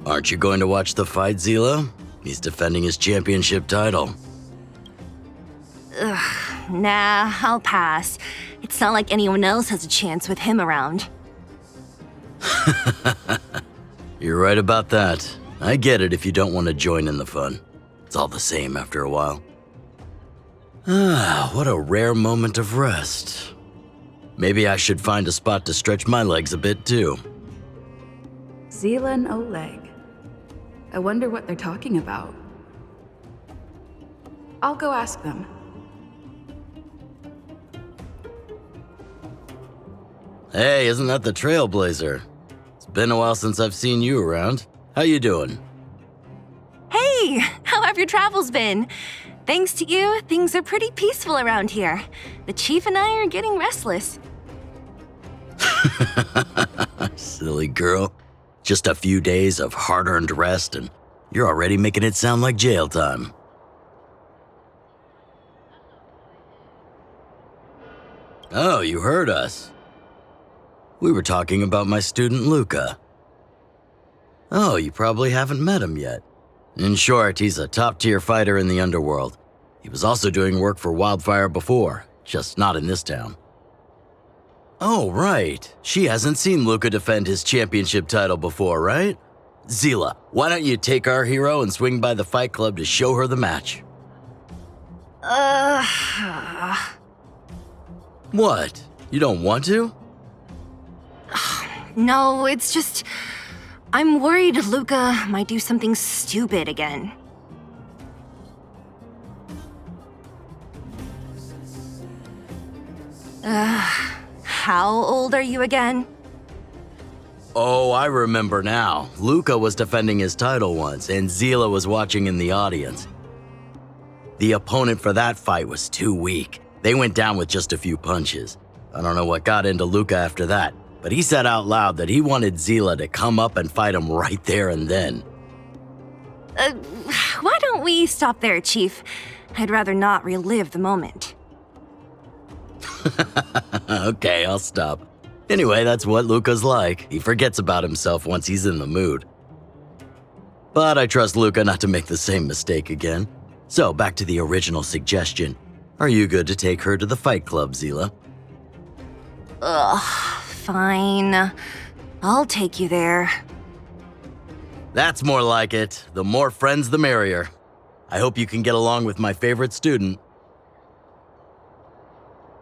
Aren't you going to watch the fight, Seele? He's defending his championship title. Nah, I'll pass. It's not like anyone else has a chance with him around. You're right about that. I get it if you don't want to join in the fun. It's all the same after a while. Ah, what a rare moment of rest. Maybe I should find a spot to stretch my legs a bit too. Seele and Oleg. I wonder what they're talking about. I'll go ask them. Hey, isn't that the Trailblazer? It's been a while since I've seen you around. How you doing? Hey, how have your travels been? Thanks to you, things are pretty peaceful around here. The chief and I are getting restless. Silly girl. Just a few days of hard-earned rest and you're already making it sound like jail time. Oh, you heard us. We were talking about my student Luka. Oh, you probably haven't met him yet. In short, he's a top-tier fighter in the underworld. He was also doing work for Wildfire before, just not in this town. Oh, right. She hasn't seen Luka defend his championship title before, right? Seele, why don't you take our hero and swing by the fight club to show her the match? What? You don't want to? No, it's just... I'm worried Luka might do something stupid again. How old are you again? Oh, I remember now. Luka was defending his title once, and Seele was watching in the audience. The opponent for that fight was too weak. They went down with just a few punches. I don't know what got into Luka after that, but he said out loud that he wanted Seele to come up and fight him right there and then. Why don't we stop there, Chief? I'd rather not relive the moment. Okay, I'll stop. Anyway, that's what Luka's like. He forgets about himself once he's in the mood. But I trust Luka not to make the same mistake again. So, back to the original suggestion. Are you good to take her to the fight club, Seele? Fine. I'll take you there. That's more like it. The more friends, the merrier. I hope you can get along with my favorite student.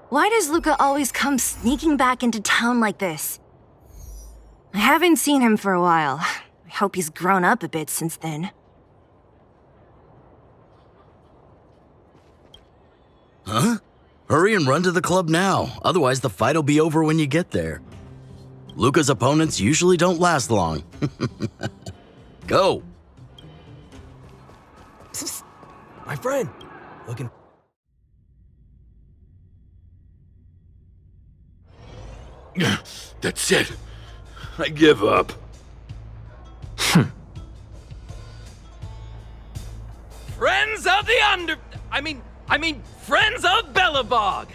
Why does Luka always come sneaking back into town like this? I haven't seen him for a while. I hope he's grown up a bit since then. Huh? Hurry and run to the club now, otherwise the fight'll be over when you get there. Luka's opponents usually don't last long. Go! My friend, looking... That's it. I give up. Friends of the Friends of Belobog,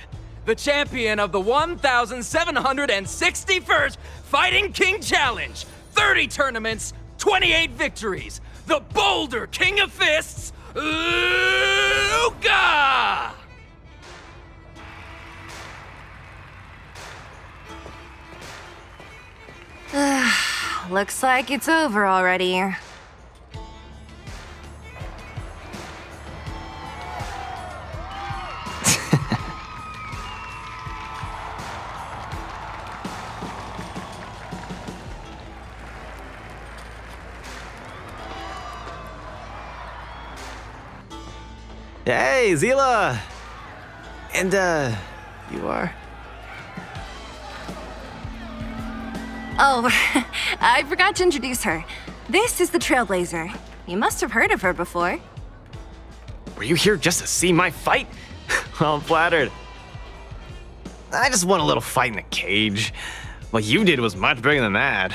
the champion of the 1,761st Fighting King Challenge, 30 tournaments, 28 victories, the Boulder King of Fists, Luka! Looks like it's over already. Hey, Seele! And, you are? Oh, I forgot to introduce her. This is the Trailblazer. You must have heard of her before. Were you here just to see my fight? Well, I'm flattered. I just want a little fight in the cage. What you did was much bigger than that.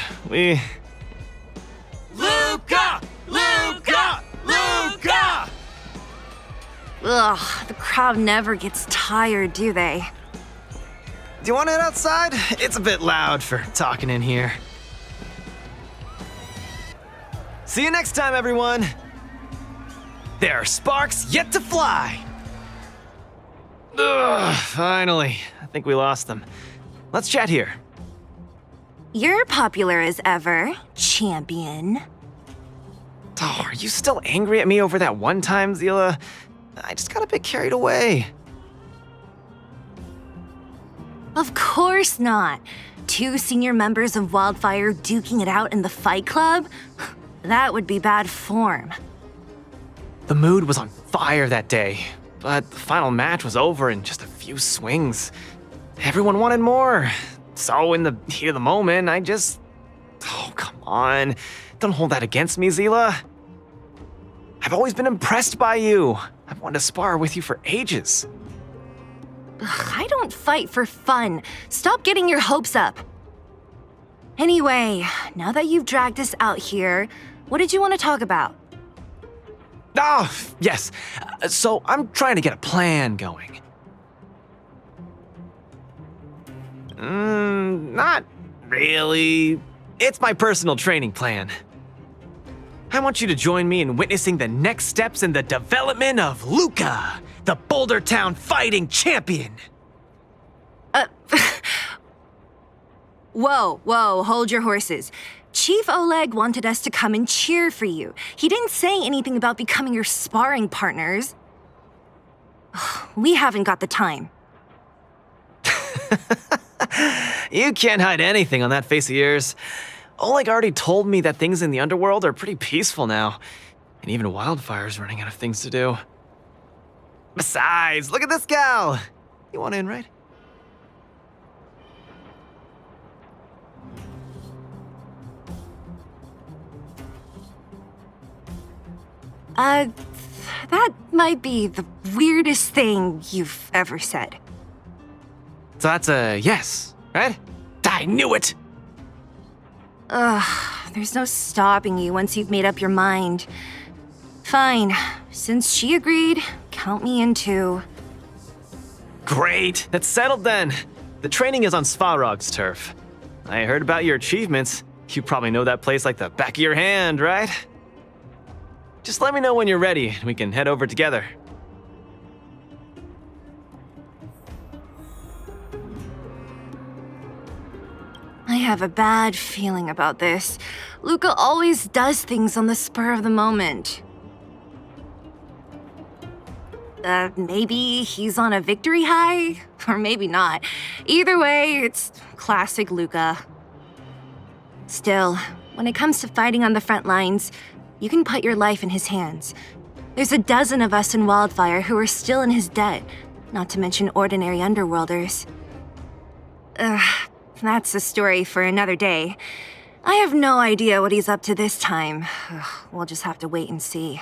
Luka! Luka! Luka! Ugh, the crowd never gets tired, do they? Do you want to head outside? It's a bit loud for talking in here. See you next time, everyone. There are sparks yet to fly. Ugh, finally. I think we lost them. Let's chat here. You're popular as ever, champion. Oh, are you still angry at me over that one time, Seele? I just got a bit carried away. Of course not. 2 senior members of Wildfire duking it out in the Fight Club? That would be bad form. The mood was on fire that day, but the final match was over in just a few swings. Everyone wanted more. So in the heat of the moment, I just... Oh, come on. Don't hold that against me, Seele. I've always been impressed by you. I've wanted to spar with you for ages. Ugh, I don't fight for fun. Stop getting your hopes up. Anyway, now that you've dragged us out here, what did you want to talk about? Oh, yes. So I'm trying to get a plan going. Not really. It's my personal training plan. I want you to join me in witnessing the next steps in the development of Luka, the Boulder Town fighting champion. Whoa, hold your horses. Chief Oleg wanted us to come and cheer for you. He didn't say anything about becoming your sparring partners. We haven't got the time. You can't hide anything on that face of yours. Oleg already told me that things in the underworld are pretty peaceful now, and even Wildfire's running out of things to do. Besides, look at this gal. You want in, right? That might be the weirdest thing you've ever said. So that's a yes, right? I knew it! There's no stopping you once you've made up your mind. Fine, since she agreed, count me in too. Great, that's settled then. The training is on Svarog's turf. I heard about your achievements. You probably know that place like the back of your hand, right? Just let me know when you're ready and we can head over together. I have a bad feeling about this. Luka always does things on the spur of the moment. Maybe he's on a victory high? Or maybe not. Either way, it's classic Luka. Still, when it comes to fighting on the front lines, you can put your life in his hands. There's a dozen of us in Wildfire who are still in his debt, not to mention ordinary underworlders. That's a story for another day. I have no idea what he's up to this time. We'll just have to wait and see.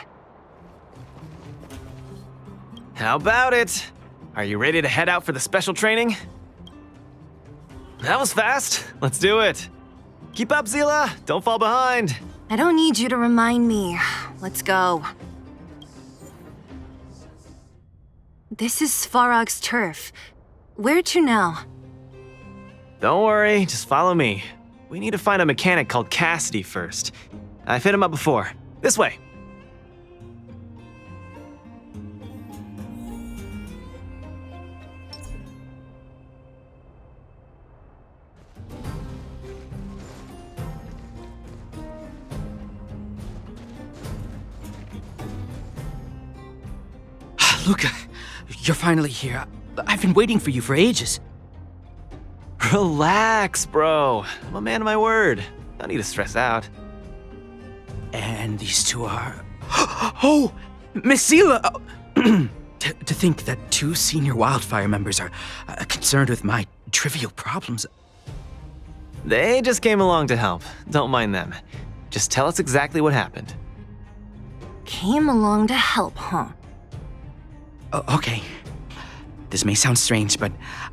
How about it? Are you ready to head out for the special training? That was fast. Let's do it. Keep up, Seele. Don't fall behind. I don't need you to remind me. Let's go. This is Svarog's turf. Where to now? Don't worry, just follow me. We need to find a mechanic called Cassidy first. I've hit him up before. This way. Luka, you're finally here. I've been waiting for you for ages. Relax, bro. I'm a man of my word. Don't need to stress out. And these two are... Oh! Miss Seele! To think that 2 senior Wildfire members are concerned with my trivial problems. They just came along to help. Don't mind them. Just tell us exactly what happened. Came along to help, huh? Okay. This may sound strange, but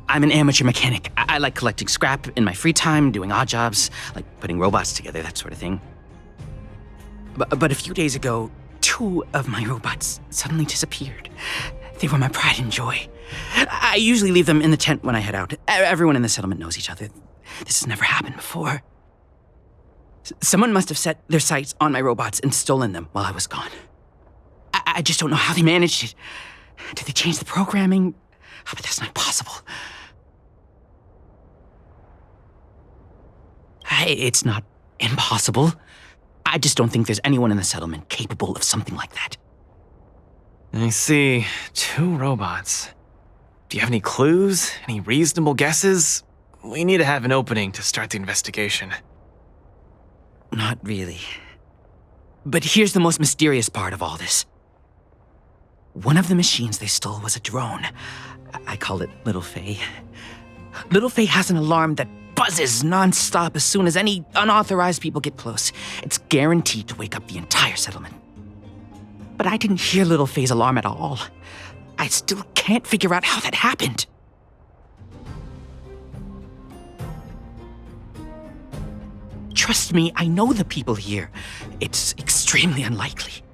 I'm an amateur mechanic. I like collecting scrap in my free time, doing odd jobs, like putting robots together, that sort of thing. But a few days ago, 2 of my robots suddenly disappeared. They were my pride and joy. I usually leave them in the tent when I head out. Everyone in the settlement knows each other. This has never happened before. Someone must have set their sights on my robots and stolen them while I was gone. I just don't know how they managed it. Did they change the programming? Oh, but that's not possible. It's not impossible. I just don't think there's anyone in the settlement capable of something like that. I see. 2 robots. Do you have any clues? Any reasonable guesses? We need to have an opening to start the investigation. Not really. But here's the most mysterious part of all this. One of the machines they stole was a drone. I call it Little Faye. Little Faye has an alarm that buzzes nonstop as soon as any unauthorized people get close. It's guaranteed to wake up the entire settlement. But I didn't hear Little Faye's alarm at all. I still can't figure out how that happened. Trust me, I know the people here. It's extremely unlikely.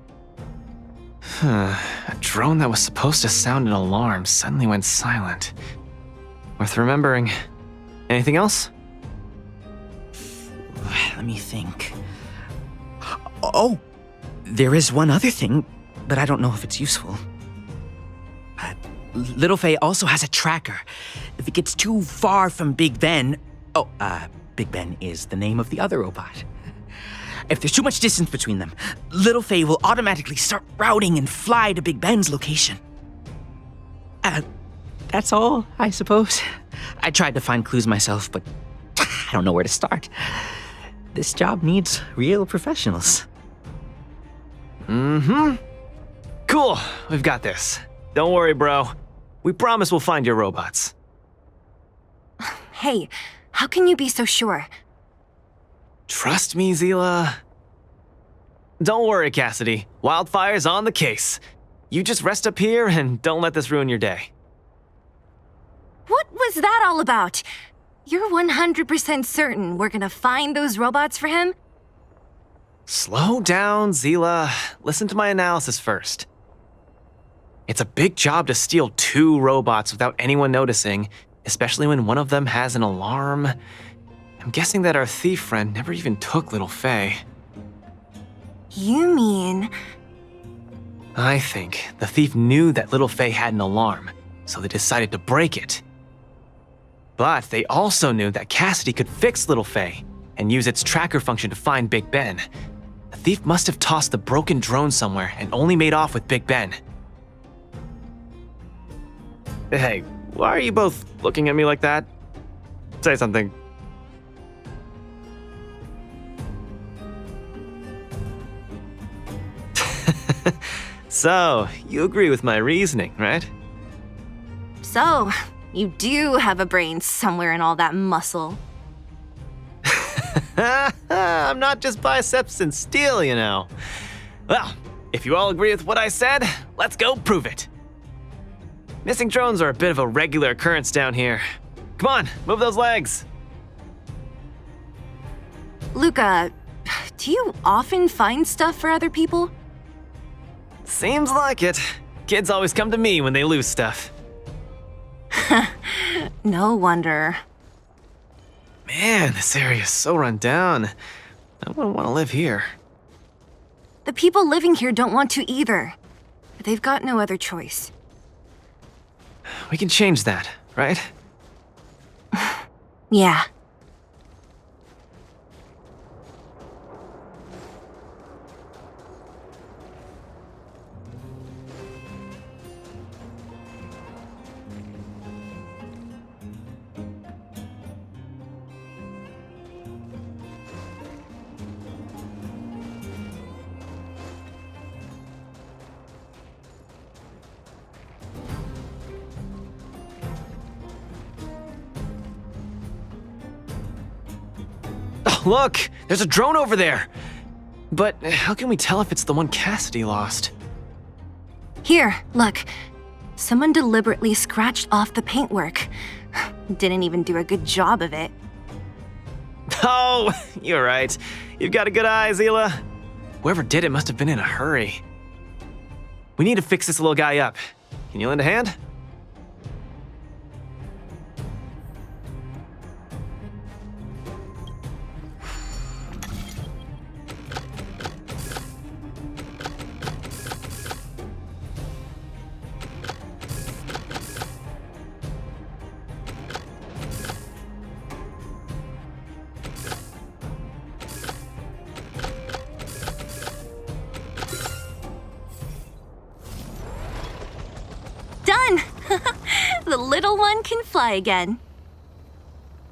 A drone that was supposed to sound an alarm suddenly went silent. Worth remembering. Anything else? Let me think. Oh, there is one other thing, but I don't know if it's useful. Little Faye also has a tracker. If it gets too far from Big Ben... Big Ben is the name of the other robot. If there's too much distance between them, Little Faye will automatically start routing and fly to Big Ben's location. That's all, I suppose. I tried to find clues myself, but I don't know where to start. This job needs real professionals. Cool, we've got this. Don't worry, bro. We promise we'll find your robots. Hey, how can you be so sure? Trust me, Seele. Don't worry, Cassidy. Wildfire's on the case. You just rest up here and don't let this ruin your day. What was that all about? You're 100% certain we're gonna find those robots for him? Slow down, Seele. Listen to my analysis first. It's a big job to steal 2 robots without anyone noticing, especially when one of them has an alarm. I'm guessing that our thief friend never even took Little Faye. You mean... I think the thief knew that Little Faye had an alarm, so they decided to break it. But they also knew that Cassidy could fix Little Faye and use its tracker function to find Big Ben. The thief must have tossed the broken drone somewhere and only made off with Big Ben. Hey, why are you both looking at me like that? Say something. So, you agree with my reasoning, right? So, you do have a brain somewhere in all that muscle. I'm not just biceps and steel, you know. Well, if you all agree with what I said, let's go prove it. Missing drones are a bit of a regular occurrence down here. Come on, move those legs. Luka, do you often find stuff for other people? Seems like it. Kids always come to me when they lose stuff. No wonder. Man, this area is so run down. I wouldn't want to live here. The people living here don't want to either. But they've got no other choice. We can change that, right? Yeah. Look, there's a drone over there. But how can we tell if it's the one Cassidy lost? Here, look. Someone deliberately scratched off the paintwork. Didn't even do a good job of it. Oh, you're right. You've got a good eye, Seele. Whoever did it must have been in a hurry. We need to fix this little guy up. Can you lend a hand? little one can fly again.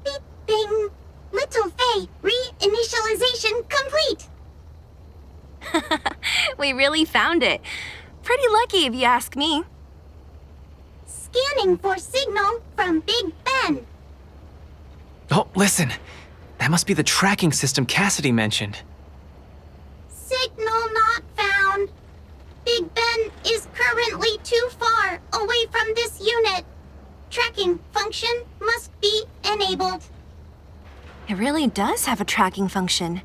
Beep, bing. Little Faye, reinitialization complete. We really found it. Pretty lucky if you ask me. Scanning for signal from Big Ben. Oh, listen. That must be the tracking system Cassidy mentioned. Signal not found. Big Ben is currently too far away from this unit. Tracking function must be enabled. It really does have a tracking function.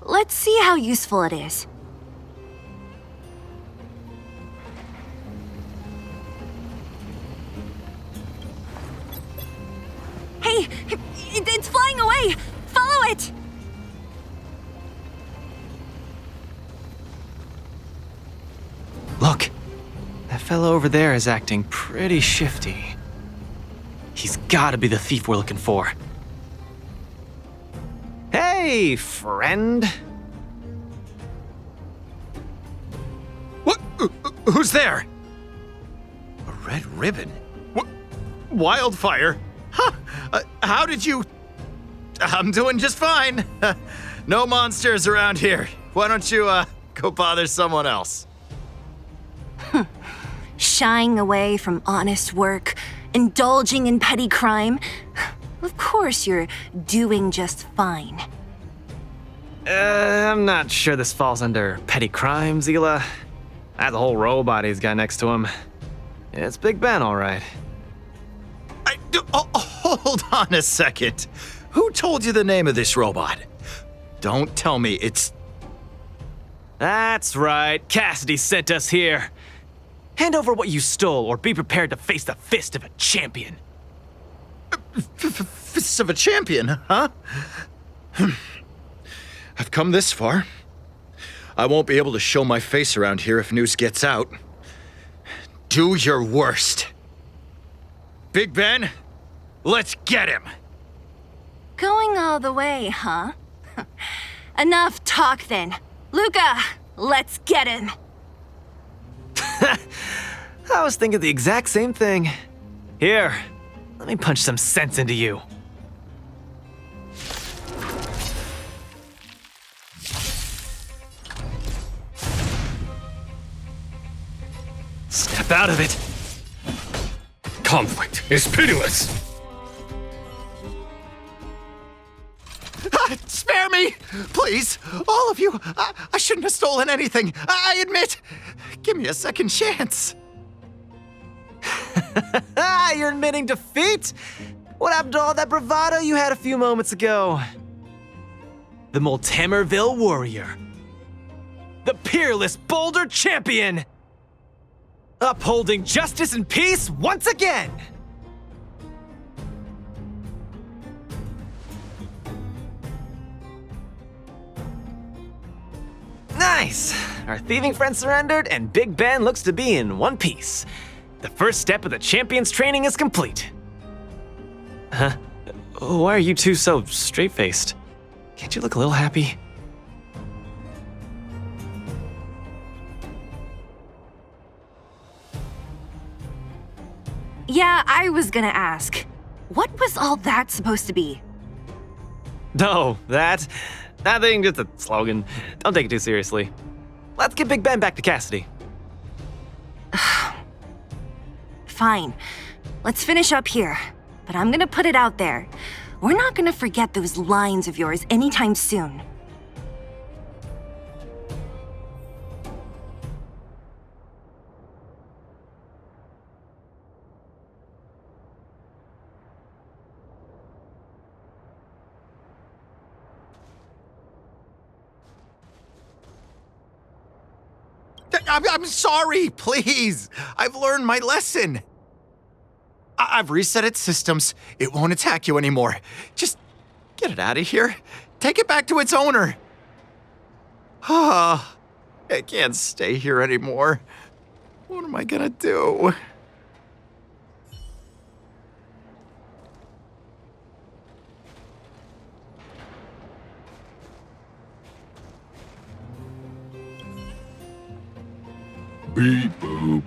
Let's see how useful it is. Hey, it's flying away! Follow it! Look, that fellow over there is acting pretty shifty. He's gotta be the thief we're looking for. Hey, friend. What? Who's there? A red ribbon? What? Wildfire? Huh? How did you... I'm doing just fine. No monsters around here. Why don't you, go bother someone else? Shying away from honest work, indulging in petty crime. Of course you're doing just fine. I'm not sure this falls under petty crime, Seele. That's a whole robot he's got next to him. It's Big Ben, all right. Hold on a second. Who told you the name of this robot? Don't tell me it's... That's right. Cassidy sent us here. Hand over what you stole, or be prepared to face the fist of a champion. Fists of a champion, huh? I've come this far. I won't be able to show my face around here if news gets out. Do your worst. Big Ben, let's get him. Going all the way, huh? Enough talk then. Luka, let's get him. I was thinking the exact same thing. Here, let me punch some sense into you. Snap out of it. Conflict is pitiless. Spare me! Please, all of you. I shouldn't have stolen anything. I admit. Give me a second chance. You're admitting defeat? What happened to all that bravado you had a few moments ago? The Multamerville warrior. The peerless Boulder champion. Upholding justice and peace once again. Nice! Our thieving friend surrendered, and Big Ben looks to be in one piece. The first step of the champion's training is complete. Huh? Why are you two so straight-faced? Can't you look a little happy? Yeah, I was gonna ask. What was all that supposed to be? No, that thing, just a slogan. Don't take it too seriously. Let's get Big Ben back to Cassidy. Fine. Let's finish up here. But I'm gonna put it out there. We're not gonna forget those lines of yours anytime soon. I'm sorry, please. I've learned my lesson. I've reset its systems. It won't attack you anymore. Just get it out of here. Take it back to its owner. I can't stay here anymore. What am I gonna do? Beep boop.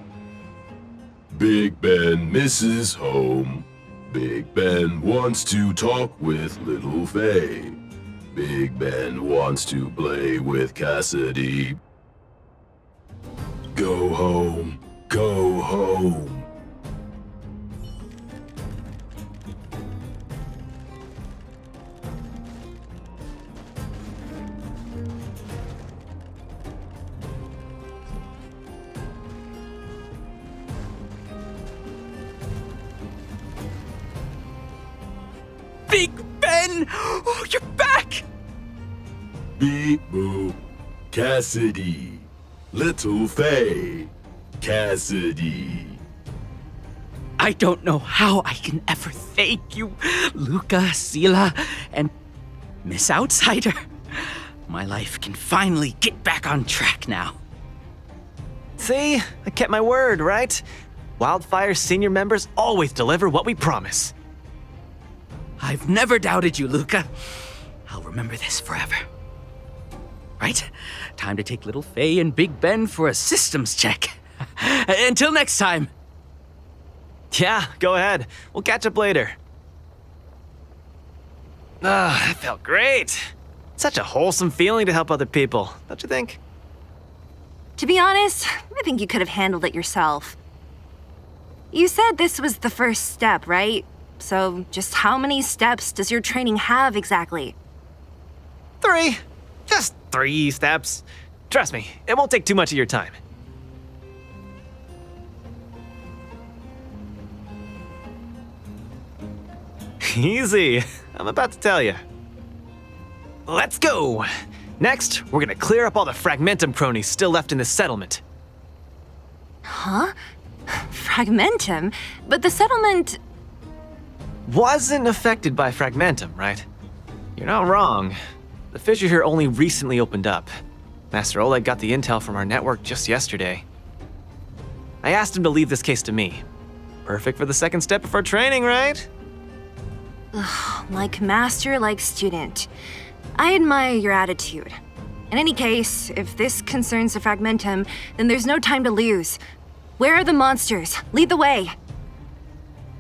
Big Ben misses home. Big Ben wants to talk with Little Faye. Big Ben wants to play with Cassidy. Go home. Go home. Big Ben! Oh, you're back! Beep boop. Cassidy. Little Faye. Cassidy. I don't know how I can ever thank you, Luka, Seele, and Miss Outsider. My life can finally get back on track now. See? I kept my word, right? Wildfire's senior members always deliver what we promise. I've never doubted you, Luka. I'll remember this forever. Right? Time to take Little Faye and Big Ben for a systems check. Until next time. Yeah, go ahead. We'll catch up later. Ah, that felt great. Such a wholesome feeling to help other people, don't you think? To be honest, I think you could have handled it yourself. You said this was the first step, right? So just how many steps does your training have exactly? 3. Just 3 steps. Trust me, it won't take too much of your time. Easy. I'm about to tell you. Let's go! Next, we're gonna clear up all the Fragmentum cronies still left in this settlement. Huh? Fragmentum? But the settlement... Wasn't affected by Fragmentum, right? You're not wrong. The fissure here only recently opened up. Master Oleg got the intel from our network just yesterday. I asked him to leave this case to me. Perfect for the second step of our training, right? Like master, like student. I admire your attitude. In any case, if this concerns the Fragmentum, then there's no time to lose. Where are the monsters? Lead the way.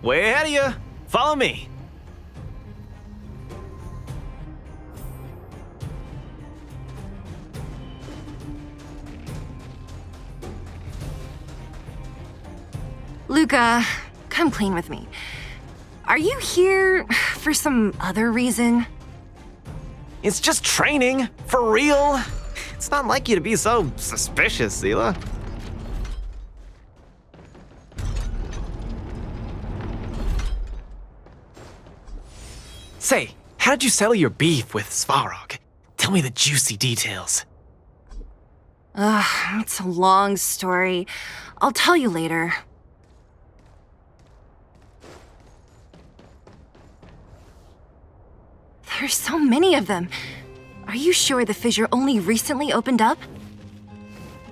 Way ahead of you. Follow me. Luka, come clean with me. Are you here for some other reason? It's just training, for real. It's not like you to be so suspicious, Seele. Say, how did you settle your beef with Svarog? Tell me the juicy details. It's a long story. I'll tell you later. There's so many of them. Are you sure the fissure only recently opened up?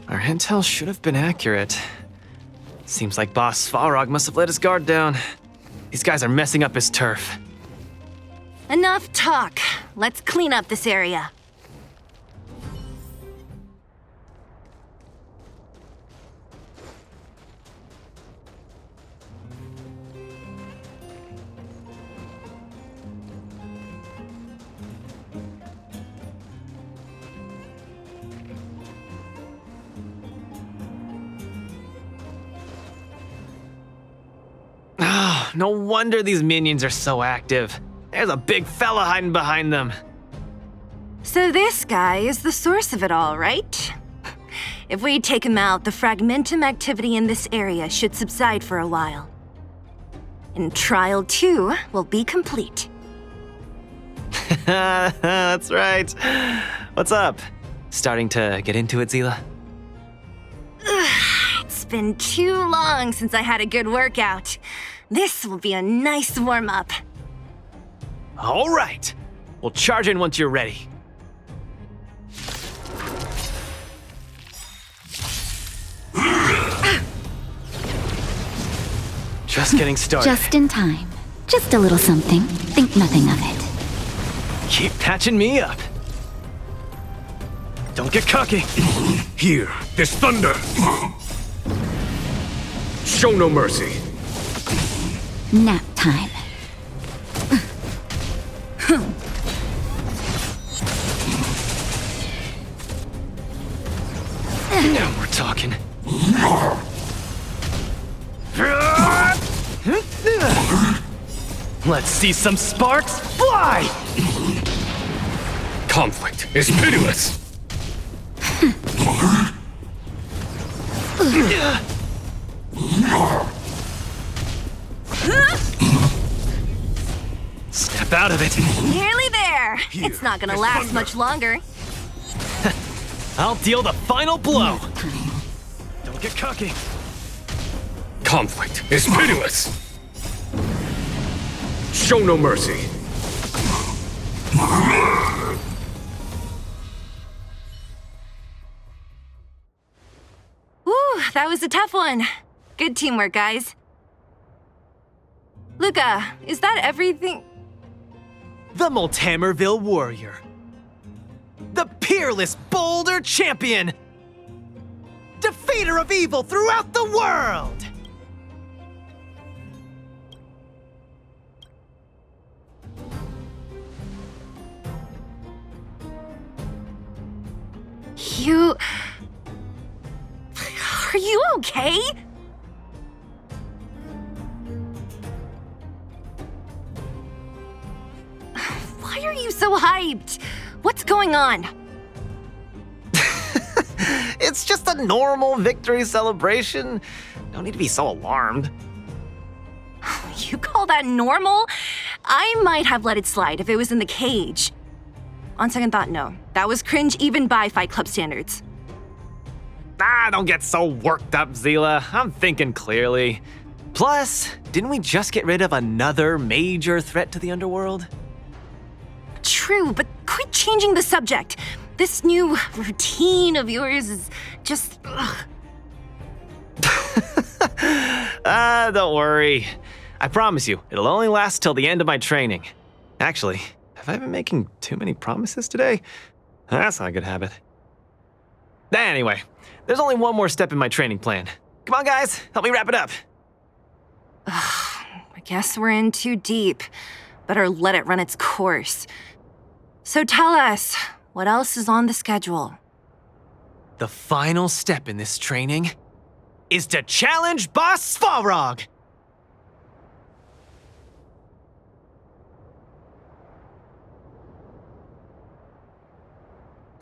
Our intel should have been accurate. Seems like Boss Svarog must have let his guard down. These guys are messing up his turf. Enough talk. Let's clean up this area. No wonder these minions are so active. There's a big fella hiding behind them. So this guy is the source of it all, right? If we take him out, the Fragmentum activity in this area should subside for a while. And Trial 2 will be complete. That's right. What's up? Starting to get into it, Seele? It's been too long since I had a good workout. This will be a nice warm-up. All right. We'll charge in once you're ready. Just getting started. Just in time. Just a little something. Think nothing of it. Keep patching me up. Don't get cocky. Here, there's thunder. Show no mercy. Nap time. Now we're talking. Let's see some sparks fly! Conflict is pitiless. Step out of it. Nearly there. It's not gonna last much longer. I'll deal the final blow. Don't get cocky. Conflict is pitiless. Show no mercy. Ooh, that was a tough one. Good teamwork, guys. Luka, is that everything? The Multamerville Warrior. The peerless Boulder Champion. Defeater of evil throughout the world. You... Are you okay? Why are you so hyped? What's going on? It's just a normal victory celebration. No need to be so alarmed. You call that normal? I might have let it slide if it was in the cage. On second thought, no. That was cringe even by Fight Club standards. Don't get so worked up, Seele. I'm thinking clearly. Plus, didn't we just get rid of another major threat to the underworld? True, but quit changing the subject. This new routine of yours is just... Don't worry. I promise you, it'll only last till the end of my training. Actually, have I been making too many promises today? That's not a good habit. Anyway, there's only one more step in my training plan. Come on, guys, help me wrap it up. I guess we're in too deep. Better let it run its course. So tell us, what else is on the schedule? The final step in this training is to challenge Boss Svarog.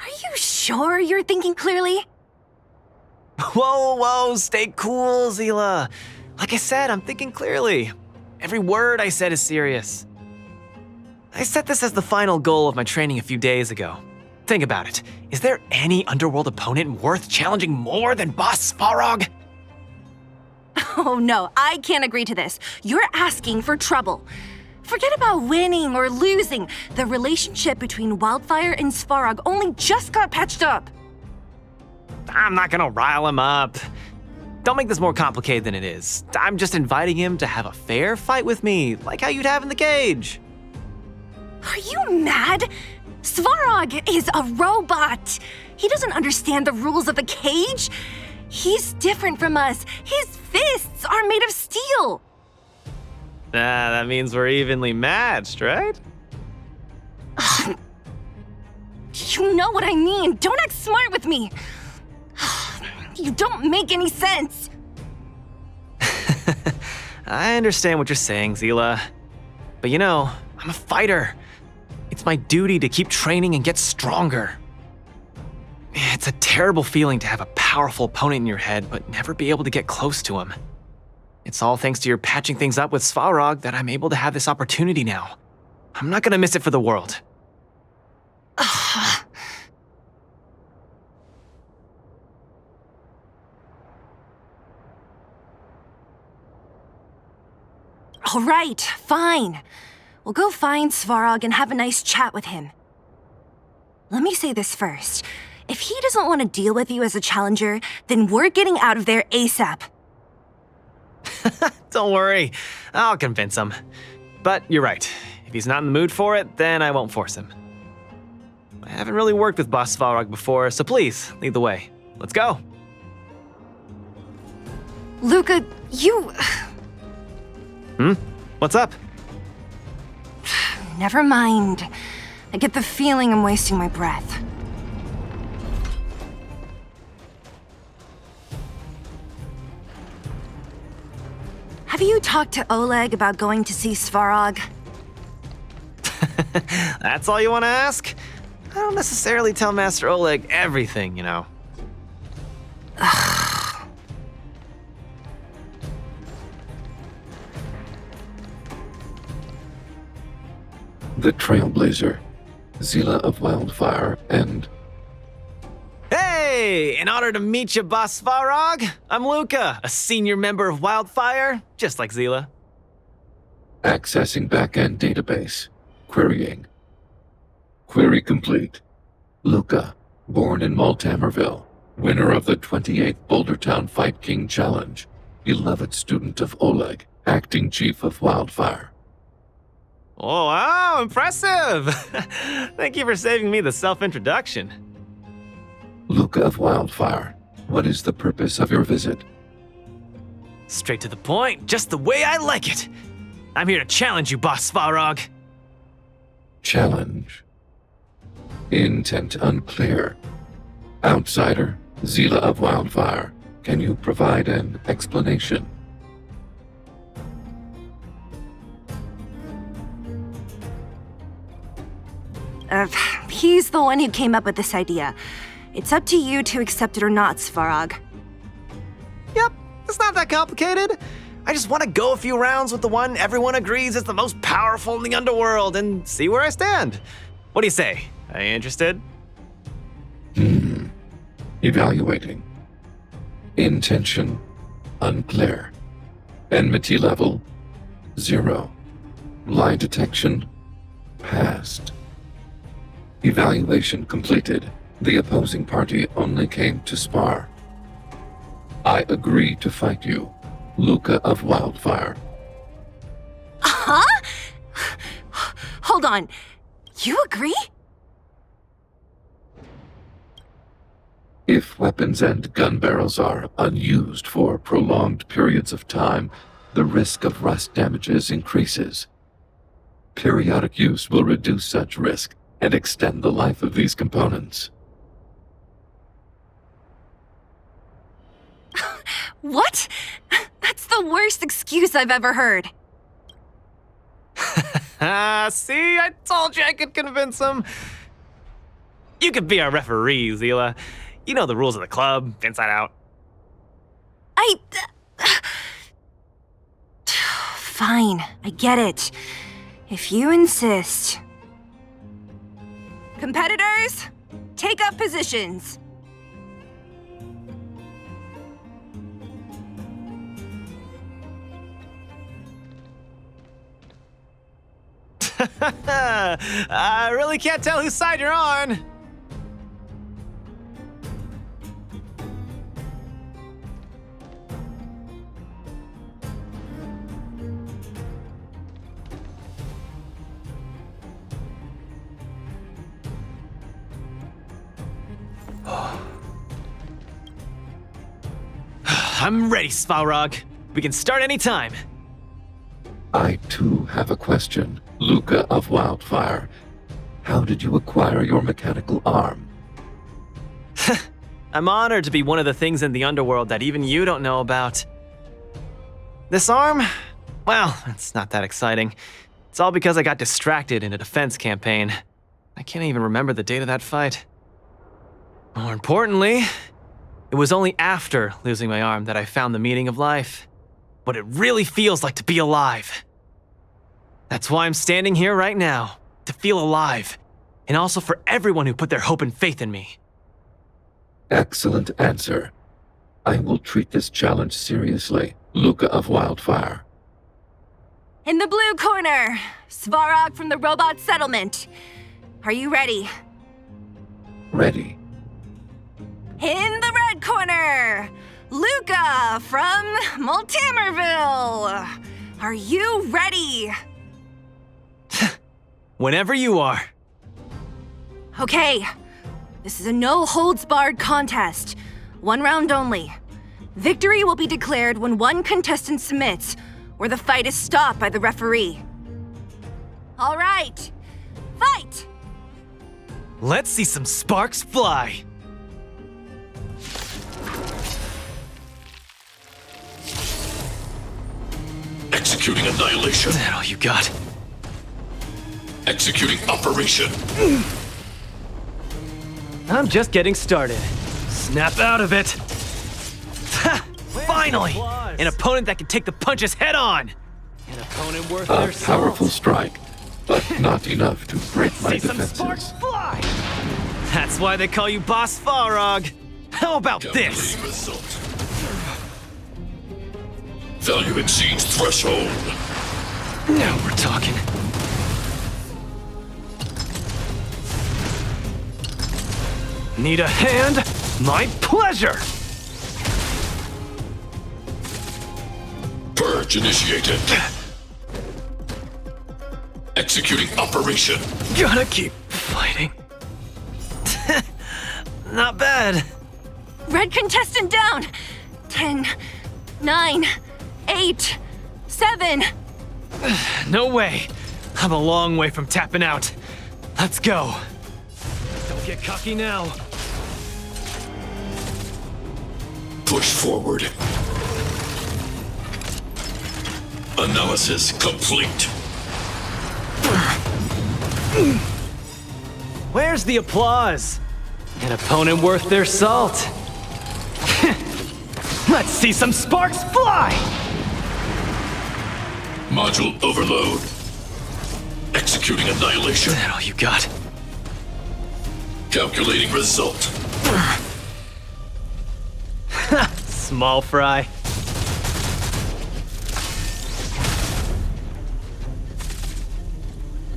Are you sure you're thinking clearly? Whoa, stay cool, Seele. Like I said, I'm thinking clearly. Every word I said is serious. I set this as the final goal of my training a few days ago. Think about it. Is there any underworld opponent worth challenging more than Boss Svarog? Oh no, I can't agree to this. You're asking for trouble. Forget about winning or losing. The relationship between Wildfire and Svarog only just got patched up. I'm not gonna rile him up. Don't make this more complicated than it is. I'm just inviting him to have a fair fight with me, like how you'd have in the cage. Are you mad? Svarog is a robot. He doesn't understand the rules of the cage. He's different from us. His fists are made of steel. That means we're evenly matched, right? You know what I mean. Don't act smart with me. You don't make any sense. I understand what you're saying, Seele. But you know, I'm a fighter. It's my duty to keep training and get stronger. It's a terrible feeling to have a powerful opponent in your head, but never be able to get close to him. It's all thanks to your patching things up with Svarog that I'm able to have this opportunity now. I'm not gonna miss it for the world. All right, fine. We'll go find Svarog and have a nice chat with him. Let me say this first. If he doesn't want to deal with you as a challenger, then we're getting out of there ASAP. Don't worry, I'll convince him. But you're right, if he's not in the mood for it, then I won't force him. I haven't really worked with Boss Svarog before, so please, lead the way. Let's go. Luka, you... What's up? Never mind. I get the feeling I'm wasting my breath. Have you talked to Oleg about going to see Svarog? That's all you want to ask? I don't necessarily tell Master Oleg everything, you know. The Trailblazer, Seele of Wildfire, and... Hey! In honor to meet you, Boss Svarog, I'm Luka, a senior member of Wildfire, just like Seele. Accessing backend database. Querying. Query complete. Luka, born in Multamerville, winner of the 28th Bouldertown Fight King Challenge, beloved student of Oleg, acting chief of Wildfire. Oh, wow, impressive! Thank you for saving me the self-introduction. Luka of Wildfire, what is the purpose of your visit? Straight to the point, just the way I like it. I'm here to challenge you, Boss Svarog. Challenge. Intent unclear. Outsider, Seele of Wildfire, can you provide an explanation? He's the one who came up with this idea. It's up to you to accept it or not, Svarog. Yep, it's not that complicated. I just want to go a few rounds with the one everyone agrees is the most powerful in the underworld and see where I stand. What do you say? Are you interested? Evaluating. Intention unclear. Enmity level 0. Lie detection passed. Evaluation completed. The opposing party only came to spar. I agree to fight you, Luka of Wildfire. Huh? Hold on. You agree? If weapons and gun barrels are unused for prolonged periods of time, the risk of rust damages increases. Periodic use will reduce such risk and extend the life of these components. What? That's the worst excuse I've ever heard. See, I told you I could convince him. You could be our referee, Seele. You know the rules of the club, inside out. Fine, I get it. If you insist. Competitors, take up positions. I really can't tell whose side you're on. I'm ready, Svarog. We can start anytime. I too have a question, Luka of Wildfire. How did you acquire your mechanical arm? I'm honored to be one of the things in the underworld that even you don't know about. This arm? Well, it's not that exciting. It's all because I got distracted in a defense campaign. I can't even remember the date of that fight. More importantly, it was only after losing my arm that I found the meaning of life. What it really feels like to be alive. That's why I'm standing here right now, to feel alive, and also for everyone who put their hope and faith in me. Excellent answer. I will treat this challenge seriously, Luka of Wildfire. In the blue corner, Svarog from the robot settlement. Are you ready? Ready. In the red corner, Luka from Multamerville. Are you ready? Whenever you are. Okay, this is a no-holds-barred contest. 1 round only. Victory will be declared when one contestant submits, or the fight is stopped by the referee. All right, fight! Let's see some sparks fly. Executing annihilation. Is that all you got? Executing operation. I'm just getting started. Snap out of it. Ha! Finally! An opponent that can take the punches head on! An opponent worth A their salt. powerful strike, but not enough to break my See some sparks defenses. fly! That's why they call you Boss Svarog. How about this? Calculating result. Value exceeds threshold. Now we're talking. Need a hand? My pleasure! Purge initiated. Executing operation. Gotta keep fighting. Not bad. Red contestant down! 10, 9, 8, 7. No way. I'm a long way from tapping out. Let's go. Don't get cocky now. Push forward. Analysis complete. Where's the applause? An opponent worth their salt. Let's see some sparks fly! Module overload. Executing annihilation. Is that all you got? Calculating result. Small fry.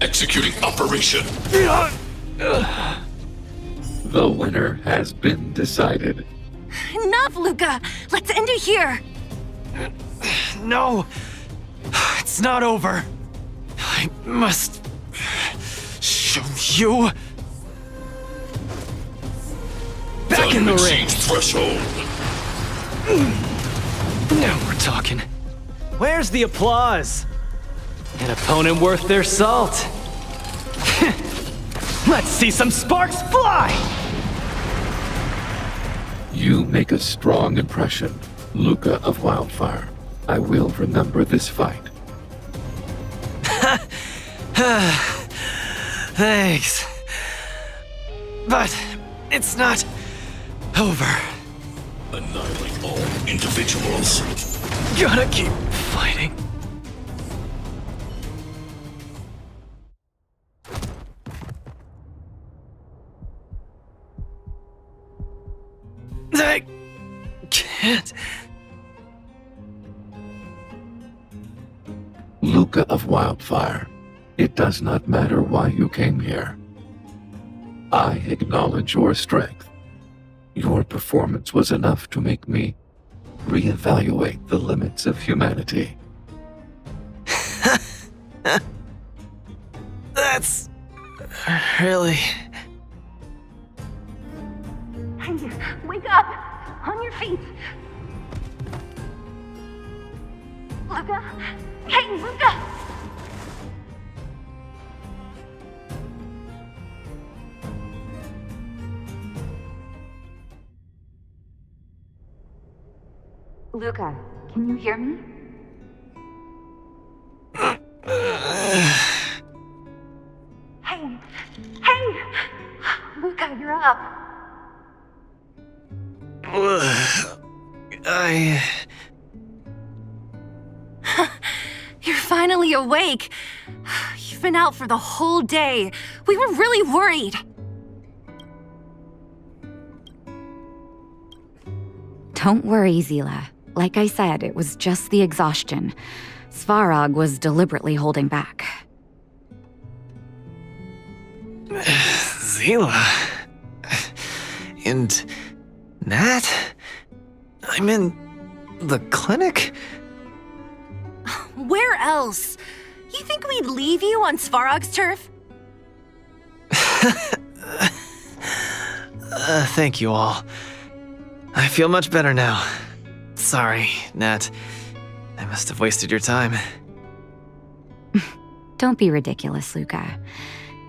Executing operation. The winner has been decided. Enough, Luka! Let's end it here! No! It's not over. I must show you. Back in the ring. Threshold. Now we're talking. Where's the applause? An opponent worth their salt. Let's see some sparks fly! You make a strong impression, Luka of Wildfire. I will remember this fight. Thanks. But it's not over. Annihilate all individuals. Gotta keep fighting. I can't. Luka of Wildfire, it does not matter why you came here. I acknowledge your strength. Your performance was enough to make me reevaluate the limits of humanity. That's really... Hey, wake up! On your feet! Luka? Hey, Luka! Luka, can you hear me? Hey! Hey! Luka, you're up! You're finally awake! You've been out for the whole day. We were really worried. Don't worry, Seele. Like I said, it was just the exhaustion. Svarog was deliberately holding back. Seele. And Nat? I'm in the clinic? Where else? You think we'd leave you on Svarog's turf? Thank you all. I feel much better now. Sorry, Nat. I must have wasted your time. Don't be ridiculous, Luka.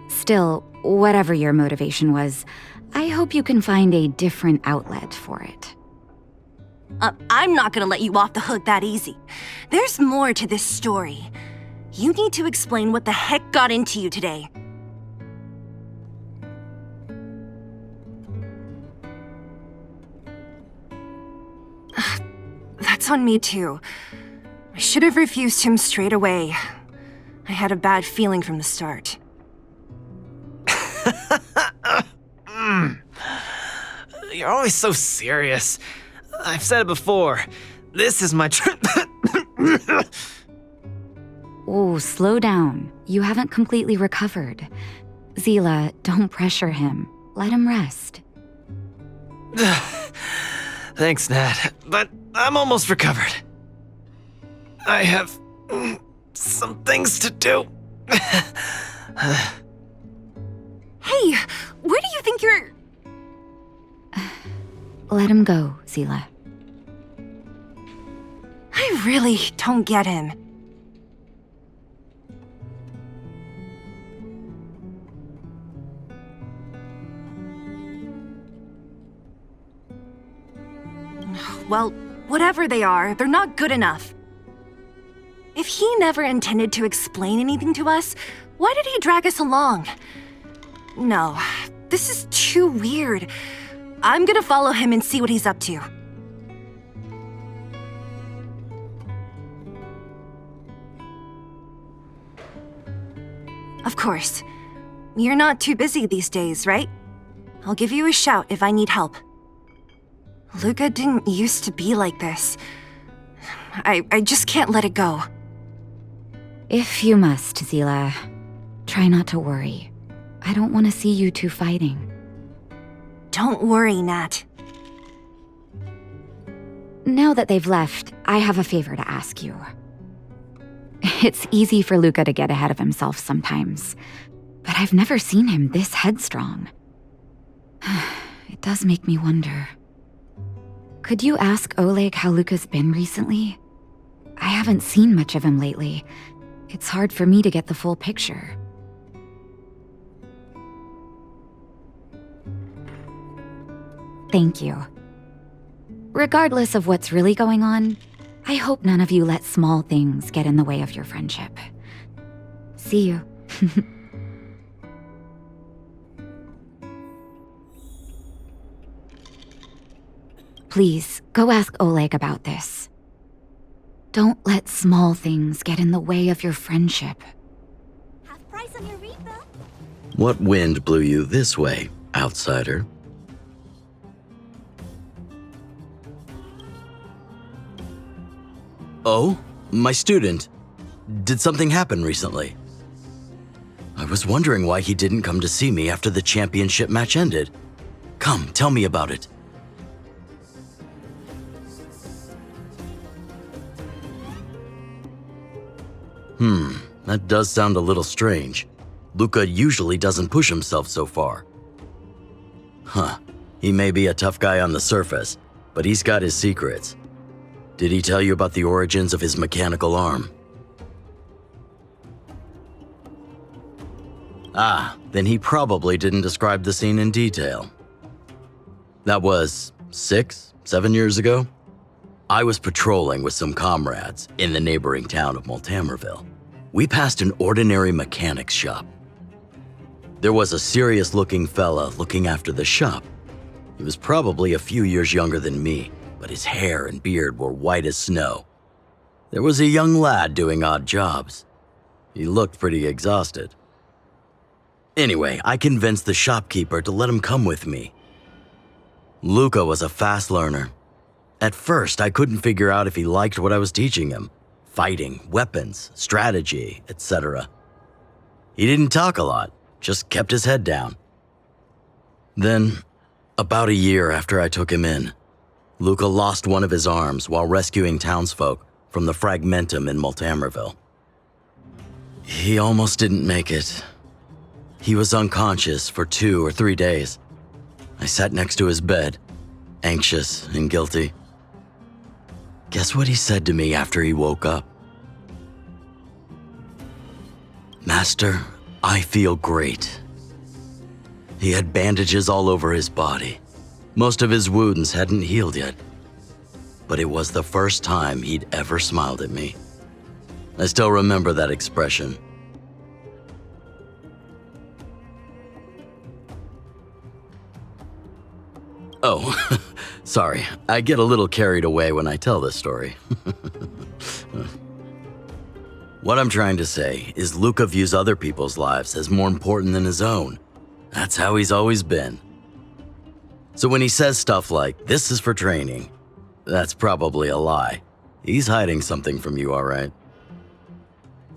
Still, whatever your motivation was, I hope you can find a different outlet for it. I'm not gonna let you off the hook that easy. There's more to this story. You need to explain what the heck got into you today. That's on me too. I should have refused him straight away. I had a bad feeling from the start. You're always so serious. I've said it before. This is my Oh, slow down. You haven't completely recovered. Seele, don't pressure him. Let him rest. Thanks, Nat, but I'm almost recovered. I have some things to do. Hey, where do you think you're... Let him go, Seele. I really don't get him. Well, whatever they are, they're not good enough. If he never intended to explain anything to us, why did he drag us along? No, this is too weird. I'm gonna follow him and see what he's up to. Of course. You're not too busy these days, right? I'll give you a shout if I need help. Luka didn't used to be like this. I just can't let it go. If you must, Seele, try not to worry. I don't want to see you two fighting. Don't worry, Nat. Now that they've left, I have a favor to ask you. It's easy for Luka to get ahead of himself sometimes, but I've never seen him this headstrong. It does make me wonder. Could you ask Oleg how Luka's been recently? I haven't seen much of him lately. It's hard for me to get the full picture. Thank you. Regardless of what's really going on, I hope none of you let small things get in the way of your friendship. See you. Please, go ask Oleg about this. Don't let small things get in the way of your friendship. Half price on your refill. What wind blew you this way, outsider? Oh, my student. Did something happen recently? I was wondering why he didn't come to see me after the championship match ended. Come, tell me about it. That does sound a little strange. Luka usually doesn't push himself so far. He may be a tough guy on the surface, but he's got his secrets. Did he tell you about the origins of his mechanical arm? Then he probably didn't describe the scene in detail. That was 6, 7 years ago. I was patrolling with some comrades in the neighboring town of Multamerville. We passed an ordinary mechanic's shop. There was a serious-looking fella looking after the shop. He was probably a few years younger than me, but his hair and beard were white as snow. There was a young lad doing odd jobs. He looked pretty exhausted. Anyway, I convinced the shopkeeper to let him come with me. Luka was a fast learner. At first, I couldn't figure out if he liked what I was teaching him. Fighting, weapons, strategy, etc. He didn't talk a lot, just kept his head down. Then, about a year after I took him in, Luka lost one of his arms while rescuing townsfolk from the Fragmentum in Multamerville. He almost didn't make it. He was unconscious for 2 or 3 days. I sat next to his bed, anxious and guilty. Guess what he said to me after he woke up? Master, I feel great. He had bandages all over his body. Most of his wounds hadn't healed yet. But it was the first time he'd ever smiled at me. I still remember that expression. Oh, sorry. I get a little carried away when I tell this story. What I'm trying to say is Luka views other people's lives as more important than his own. That's how he's always been. So when he says stuff like, "This is for training," that's probably a lie. He's hiding something from you, all right?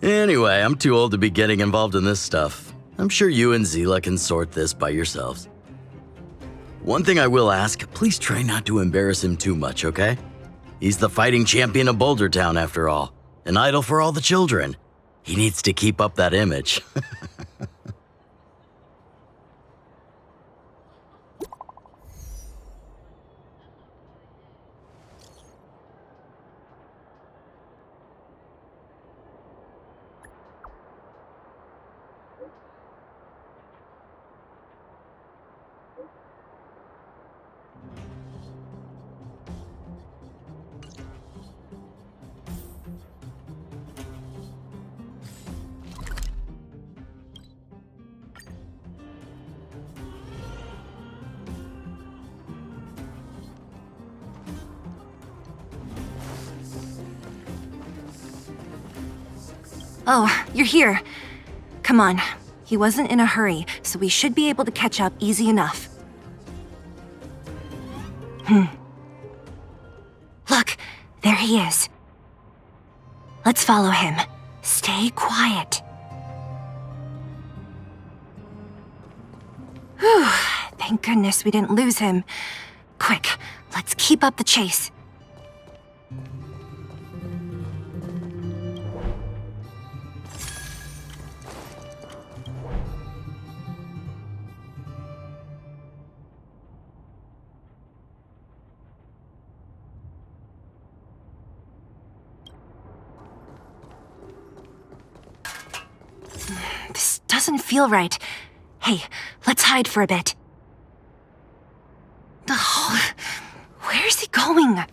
Anyway, I'm too old to be getting involved in this stuff. I'm sure you and Seele can sort this by yourselves. One thing I will ask, please try not to embarrass him too much, okay? He's the fighting champion of Boulder Town, after all. An idol for all the children. He needs to keep up that image. Oh, you're here. Come on. He wasn't in a hurry, so we should be able to catch up easy enough. Look, there he is. Let's follow him. Stay quiet. Whew, thank goodness we didn't lose him. Quick, let's keep up the chase. This doesn't feel right. Hey, let's hide for a bit. Oh, where is he going?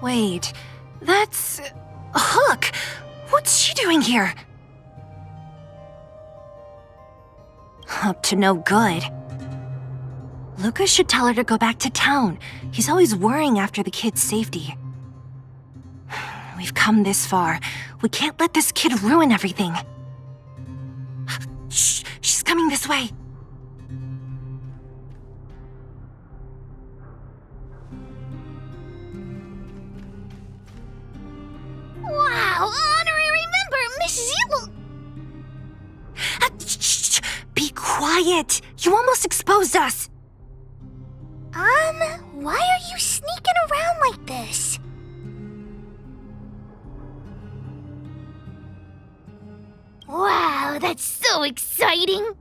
Wait, that's... Hook! What's she doing here? Up to no good. Lukas should tell her to go back to town. He's always worrying after the kid's safety. We've come this far. We can't let this kid ruin everything. Shh! She's coming this way. Wow, honorary member, Miss Seele! Shh! Be quiet! You almost exposed us! Why are you sneaking around like this? Wow, that's so exciting!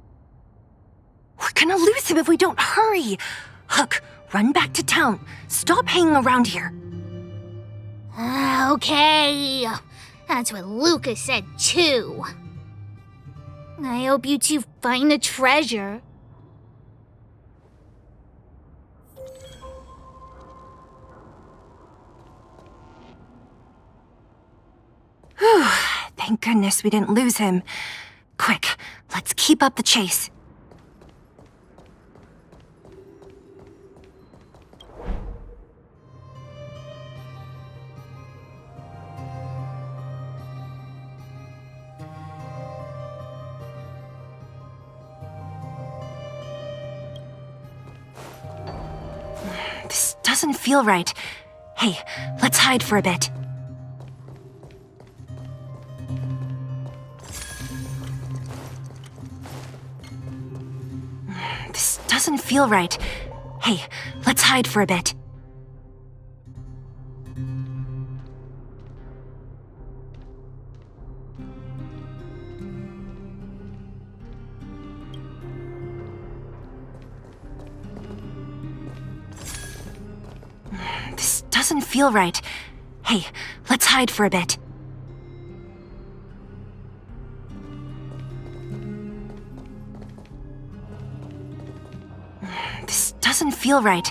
We're gonna lose him if we don't hurry! Hook, run back to town. Stop hanging around here. Okay. That's what Lukas said too. I hope you two find the treasure. Whew, thank goodness we didn't lose him. Quick, let's keep up the chase. This doesn't feel right. Hey, let's hide for a bit. doesn't feel right. Hey, let's hide for a bit. This doesn't feel right. Hey, let's hide for a bit. This doesn't feel right.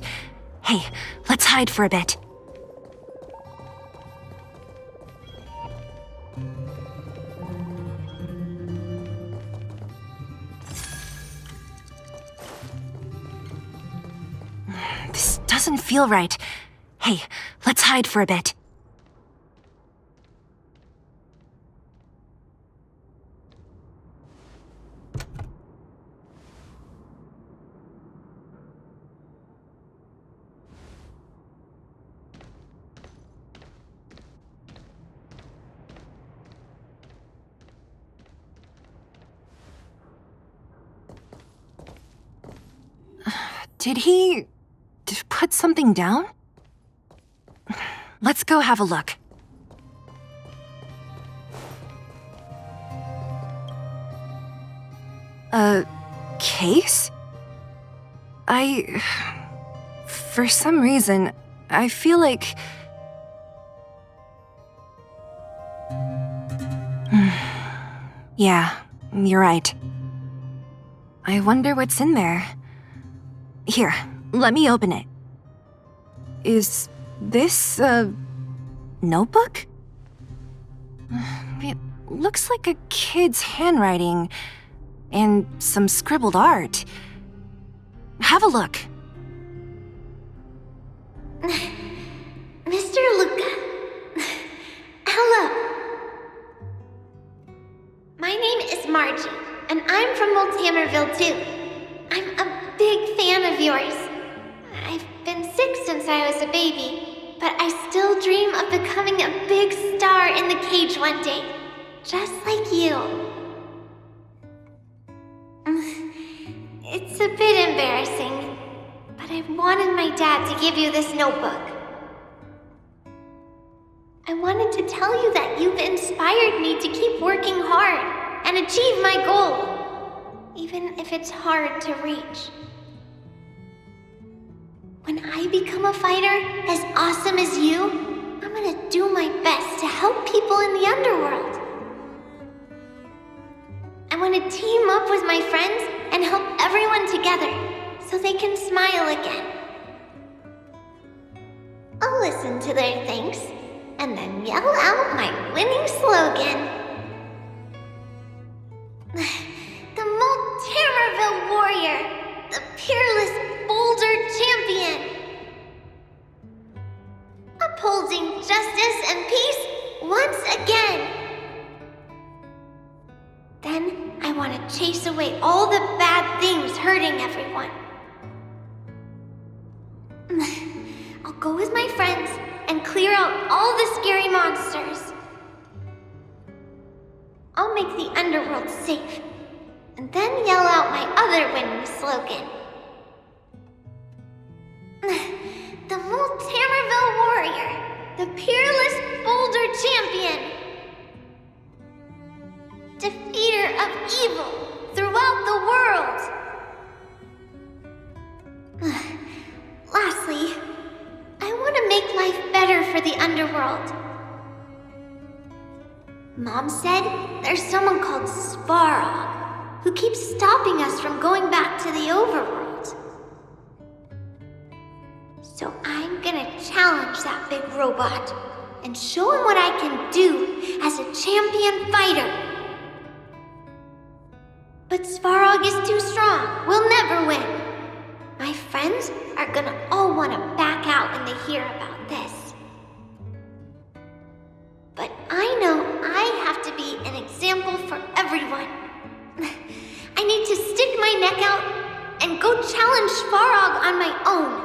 Hey, let's hide for a bit. This doesn't feel right. Hey, let's hide for a bit. Did he put something down? Let's go have a look. A case? For some reason, I feel like... Yeah, you're right. I wonder what's in there. Here, let me open it. Is this a notebook? It looks like a kid's handwriting and some scribbled art. Have a look. Mr. Luka. Hello. My name is Margie, and I'm from Multamerville too. I'm a big fan of yours. I've been sick since I was a baby, but I still dream of becoming a big star in the cage one day, just like you. It's a bit embarrassing, but I wanted my dad to give you this notebook. I wanted to tell you that you've inspired me to keep working hard and achieve my goal, even if it's hard to reach. When I become a fighter as awesome as you, I'm gonna do my best to help people in the underworld. I want to team up with my friends and help everyone together so they can smile again. I'll listen to their thanks and then yell out my winning slogan. The Multamerville Warrior, the peerless Boulder Champion. Upholding justice and peace once again. Then I want to chase away all the bad things hurting everyone. I'll go with my friends and clear out all the scary monsters. I'll make the underworld safe, and then yell out my other winning slogan. The Multamerville Warrior, the peerless Boulder Champion. Defeater of evil throughout the world. Lastly, I want to make life better for the underworld. Mom said there's someone called Svarog who keeps stopping us from going back to the overworld. So I'm gonna challenge that big robot and show him what I can do as a champion fighter. But Svarog is too strong. We'll never win. My friends are gonna all want to back out when they hear about this. But I know I have to be an example for everyone. I need to stick my neck out and go challenge Svarog on my own.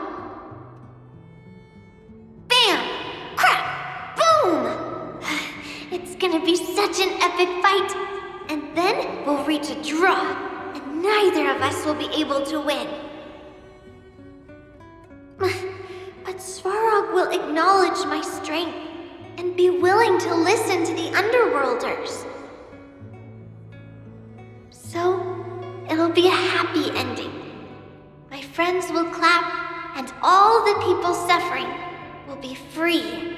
Bam! Crack! Boom! It's gonna be such an epic fight. And then we'll reach a draw, and neither of us will be able to win. Svarog will acknowledge my strength and be willing to listen to the Underworlders. So, it'll be a happy ending. My friends will clap, and all the people suffering will be free.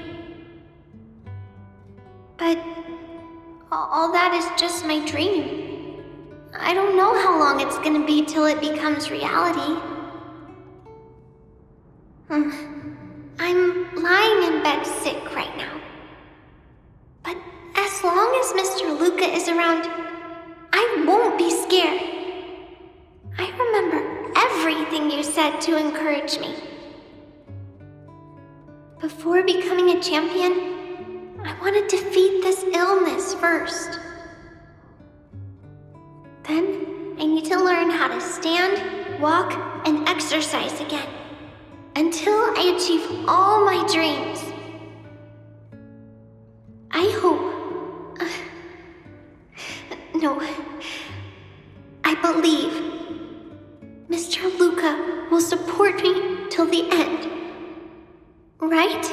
But all that is just my dream. I don't know how long it's gonna be till it becomes reality. I'm lying in bed sick right now. But as long as Mr. Luka is around, I won't be scared. I remember everything you said to encourage me. Before becoming a champion, I want to defeat this illness first. Then, I need to learn how to stand, walk, and exercise again. Until I achieve all my dreams. I hope... no. I believe Mr. Luka will support me till the end. Right?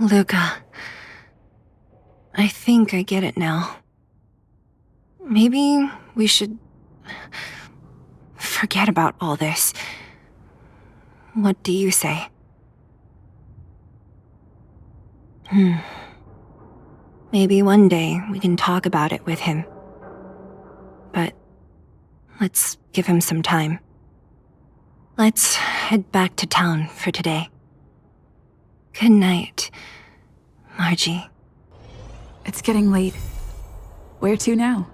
Luka. I think I get it now. Maybe we should forget about all this. What do you say? Maybe one day we can talk about it with him. But let's give him some time. Let's head back to town for today. Good night, Margie. It's getting late. Where to now?